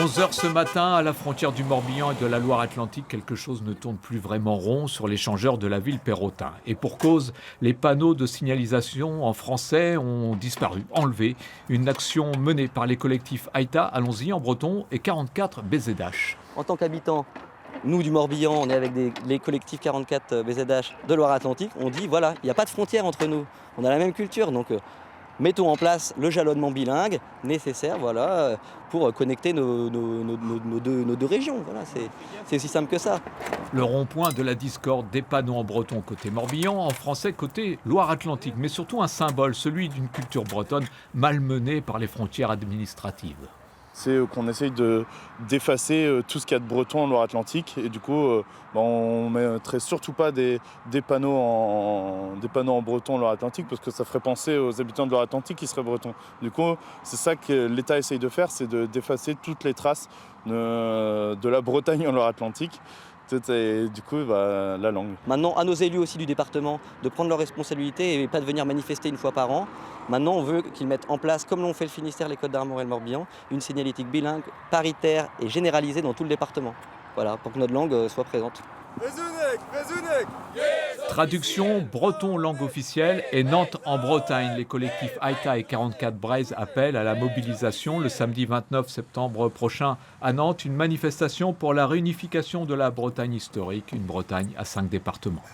11 heures ce matin, à la frontière du Morbihan et de la Loire-Atlantique, quelque chose ne tourne plus vraiment rond sur l'échangeur de la ville Perrotin. Et pour cause, les panneaux de signalisation en français ont disparu, enlevés. Une action menée par les collectifs Aïta, Allons-y en breton, et 44 BZH. En tant qu'habitants, nous du Morbihan, on est avec les collectifs 44 BZH de Loire-Atlantique, on dit voilà, il n'y a pas de frontière entre nous, on a la même culture, donc mettons en place le jalonnement bilingue nécessaire pour connecter nos deux régions. Voilà, c'est aussi simple que ça. Le rond-point de la discorde, des panneaux en breton côté Morbihan, en français côté Loire-Atlantique, mais surtout un symbole, celui d'une culture bretonne malmenée par les frontières administratives. C'est qu'on essaye d'effacer tout ce qu'il y a de breton en Loire-Atlantique et du coup on ne mettrait surtout pas des panneaux en breton en Loire-Atlantique parce que ça ferait penser aux habitants de Loire-Atlantique qui seraient bretons. Du coup c'est ça que l'État essaye de faire, c'est d'effacer toutes les traces de la Bretagne en Loire-Atlantique. Et du coup, la langue. Maintenant, à nos élus aussi du département de prendre leurs responsabilités et pas de venir manifester une fois par an. Maintenant, on veut qu'ils mettent en place, comme l'ont fait le Finistère, les Côtes d'Armor et le Morbihan, une signalétique bilingue, paritaire et généralisée dans tout le département. Voilà, pour que notre langue soit présente. Traduction breton langue officielle et Nantes en Bretagne. Les collectifs Aïta et 44 Braise appellent à la mobilisation le samedi 29 septembre prochain à Nantes, une manifestation pour la réunification de la Bretagne historique, une Bretagne à 5 départements.